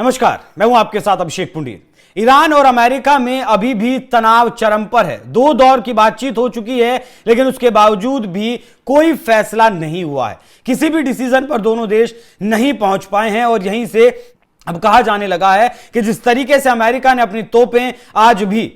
नमस्कार, मैं हूं आपके साथ अभिषेक पुंडीर। ईरान और अमेरिका में अभी भी तनाव चरम पर है। 2 दौर की बातचीत हो चुकी है, लेकिन उसके बावजूद भी कोई फैसला नहीं हुआ है। किसी भी डिसीजन पर दोनों देश नहीं पहुंच पाए हैं और यहीं से अब कहा जाने लगा है कि जिस तरीके से अमेरिका ने अपनी तोपें आज भी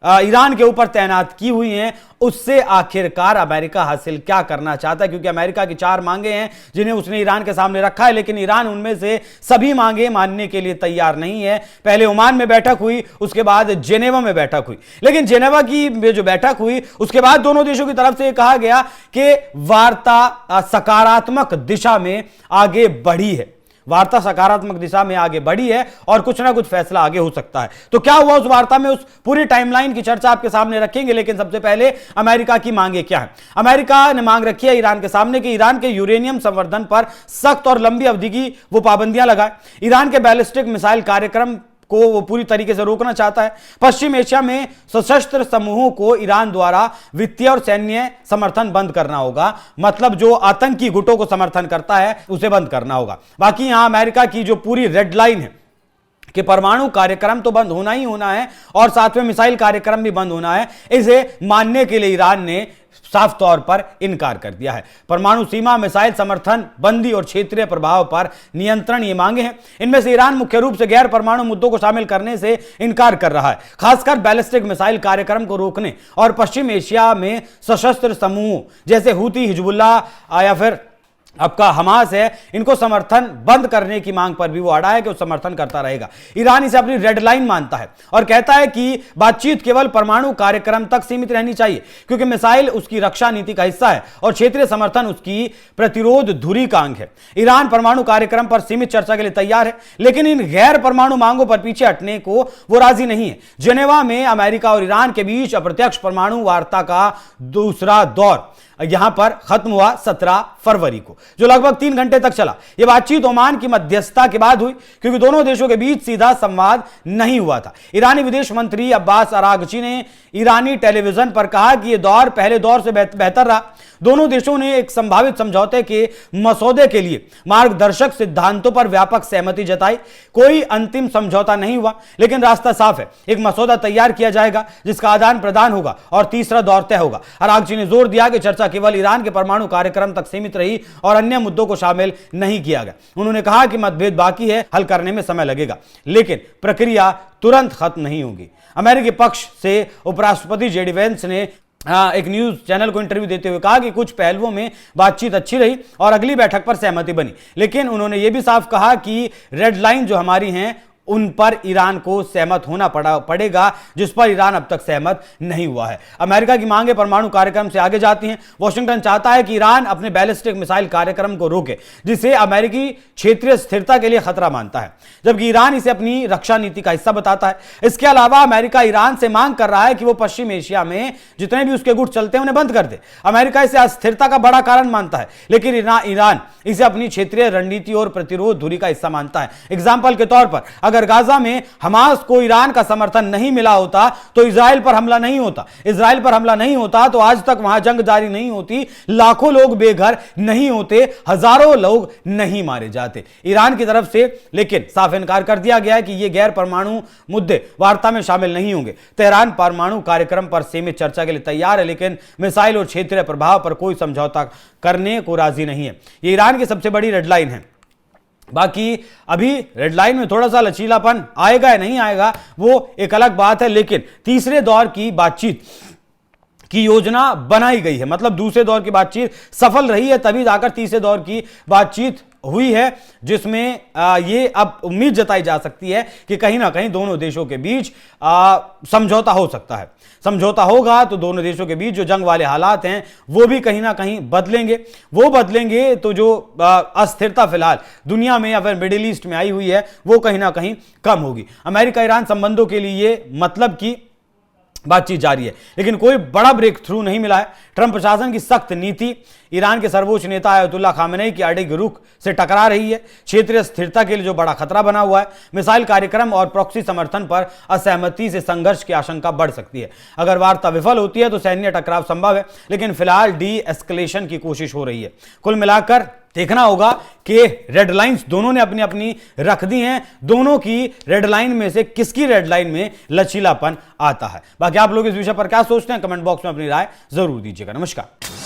ईरान के ऊपर तैनात की हुई हैं, उससे आखिरकार अमेरिका हासिल क्या करना चाहता है, क्योंकि अमेरिका की 4 मांगे हैं जिन्हें उसने ईरान के सामने रखा है, लेकिन ईरान उनमें से सभी मांगे मानने के लिए तैयार नहीं है। पहले ओमान में बैठक हुई, उसके बाद जेनेवा में बैठक हुई, लेकिन जेनेवा की जो बैठक हुई उसके बाद दोनों देशों की तरफ से यह कहा गया कि वार्ता सकारात्मक दिशा में आगे बढ़ी है। वार्ता सकारात्मक दिशा में आगे बढ़ी है और कुछ ना कुछ फैसला आगे हो सकता है। तो क्या हुआ उस वार्ता में, उस पूरी टाइमलाइन की चर्चा आपके सामने रखेंगे, लेकिन सबसे पहले अमेरिका की मांगे क्या है। अमेरिका ने मांग रखी है ईरान के सामने कि ईरान के यूरेनियम संवर्धन पर सख्त और लंबी अवधि की वो पाबंदियां लगाए। ईरान के बैलिस्टिक मिसाइल कार्यक्रम को वो पूरी तरीके से रोकना चाहता है। पश्चिम एशिया में सशस्त्र समूहों को ईरान द्वारा वित्तीय और सैन्य समर्थन बंद करना होगा, मतलब जो आतंकी गुटों को समर्थन करता है उसे बंद करना होगा। बाकी यहां अमेरिका की जो पूरी रेड लाइन है कि परमाणु कार्यक्रम तो बंद होना ही होना है और साथ में मिसाइल कार्यक्रम भी बंद होना है, इसे मानने के लिए ईरान ने साफ तौर पर इनकार कर दिया है। परमाणु सीमा, मिसाइल समर्थन, बंदी और क्षेत्रीय प्रभाव पर नियंत्रण, ये मांगे हैं। इनमें से ईरान मुख्य रूप से गैर परमाणु मुद्दों को शामिल करने से इनकार कर रहा है, खासकर बैलिस्टिक मिसाइल कार्यक्रम को रोकने और पश्चिम एशिया में सशस्त्र समूह जैसे हूती, हिजबुल्लाह या फिर आपका हमास है, इनको समर्थन बंद करने की मांग पर भी वो अड़ा है कि वो समर्थन करता रहेगा। ईरान इसे अपनी रेड लाइन मानता है और कहता है कि बातचीत केवल परमाणु कार्यक्रम तक सीमित रहनी चाहिए, क्योंकि मिसाइल उसकी रक्षा नीति का हिस्सा है और क्षेत्रीय समर्थन उसकी प्रतिरोध धुरी का अंग है। ईरान परमाणु कार्यक्रम पर सीमित चर्चा के लिए तैयार है, लेकिन इन गैर परमाणु मांगों पर पीछे हटने को वो राजी नहीं है। जेनेवा में अमेरिका और ईरान के बीच अप्रत्यक्ष परमाणु वार्ता का दूसरा दौर यहां पर खत्म हुआ 17 फरवरी को, जो लगभग 3 घंटे तक चला। यह बातचीत ओमान की मध्यस्थता के बाद हुई, क्योंकि दोनों देशों के बीच सीधा संवाद नहीं हुआ था। ईरानी विदेश मंत्री अब्बास अरागची ने ईरानी टेलीविजन पर कहा कि यह दौर पहले दौर से बेहतर रहा। दोनों देशों ने एक संभावित समझौते के मसौदे के लिए मार्गदर्शक सिद्धांतों पर व्यापक सहमति जताई। कोई अंतिम समझौता नहीं हुआ, लेकिन रास्ता साफ है। एक मसौदा तैयार किया जाएगा जिसका आदान प्रदान होगा और तीसरा दौर तय होगा। अरागची ने जोर दिया कि चर्चा केवल ईरान के परमाणु कार्यक्रम तक सीमित रही और अन्य मुद्दों को शामिल नहीं किया गया। उन्होंने कहा कि मतभेद बाकी है, हल करने में समय लगेगा, लेकिन प्रक्रिया तुरंत खत्म नहीं होगी। अमेरिकी पक्ष से उपराष्ट्रपति जेडी वेंस ने एक न्यूज चैनल को इंटरव्यू देते हुए कहा कि कुछ पहलुओं में बातचीत अच्छी रही और अगली बैठक पर सहमति बनी, लेकिन उन्होंने यह भी साफ कहा कि रेड लाइन जो हमारी हैं उन पर ईरान को सहमत होना पड़ेगा, जिस पर ईरान अब तक सहमत नहीं हुआ है। अमेरिका की मांगे परमाणु कार्यक्रम से आगे जाती हैं। वॉशिंगटन चाहता है कि ईरान अपने बैलिस्टिक मिसाइल कार्यक्रम को रोके, जिसे अमेरिकी क्षेत्रीय स्थिरता के लिए खतरा मानता है, जबकि ईरान इसे अपनी रक्षा नीति का हिस्सा बताता है। इसके अलावा अमेरिका ईरान से मांग कर रहा है कि वो पश्चिम एशिया में जितने भी उसके गुट चलते हैं उन्हें बंद कर दे। अमेरिका इसे अस्थिरता का बड़ा कारण मानता है, लेकिन ईरान इसे अपनी क्षेत्रीय रणनीति और प्रतिरोध धुरी का हिस्सा मानता है। एग्जाम्पल के तौर पर, अगर गाजा में हमास को ईरान का समर्थन नहीं मिला होता तो इजराइल पर हमला नहीं होता। इजराइल पर हमला नहीं होता तो आज तक वहां जंग जारी नहीं होती, लाखों लोग बेघर नहीं होते, हजारों लोग नहीं मारे जाते। ईरान की तरफ से लेकिन साफ इनकार कर दिया गया है कि ये गैर परमाणु मुद्दे वार्ता में शामिल नहीं होंगे। तेहरान परमाणु कार्यक्रम पर सीमित चर्चा के लिए तैयार है, लेकिन मिसाइल और क्षेत्रीय प्रभाव पर कोई समझौता करने को राजी नहीं है। ये ईरान की सबसे बड़ी रेड लाइन है। बाकी अभी रेड लाइन में थोड़ा सा लचीलापन आएगा या नहीं आएगा वो एक अलग बात है, लेकिन तीसरे दौर की बातचीत की योजना बनाई गई है, मतलब दूसरे दौर की बातचीत सफल रही है, तभी जाकर तीसरे दौर की बातचीत हुई है, जिसमें ये अब उम्मीद जताई जा सकती है कि कहीं ना कहीं दोनों देशों के बीच समझौता हो सकता है। समझौता होगा तो दोनों देशों के बीच जो जंग वाले हालात हैं वो भी कहीं ना कहीं बदलेंगे। वो बदलेंगे तो जो अस्थिरता फिलहाल दुनिया में या फिर मिडिल ईस्ट में आई हुई है वो कहीं ना कहीं कम होगी। अमेरिका ईरान संबंधों के लिए मतलब की बातचीत जारी है, लेकिन कोई बड़ा ब्रेक थ्रू नहीं मिला है। ट्रंप प्रशासन की सख्त नीति ईरान के सर्वोच्च नेता अयतुल्ला खामेनेई की अडिग रुख से टकरा रही है। क्षेत्रीय स्थिरता के लिए जो बड़ा खतरा बना हुआ है, मिसाइल कार्यक्रम और प्रॉक्सी समर्थन पर असहमति से संघर्ष की आशंका बढ़ सकती है। अगर वार्ता विफल होती है तो सैन्य टकराव संभव है, लेकिन फिलहाल डी एस्केलेशन की कोशिश हो रही है। कुल मिलाकर देखना होगा कि रेड लाइंस दोनों ने अपनी अपनी रख दी हैं, दोनों की रेड लाइन में से किसकी रेड लाइन में लचीलापन आता है। बाकी आप लोग इस विषय पर क्या सोचते हैं, कमेंट बॉक्स में अपनी राय जरूर दीजिएगा। नमस्कार।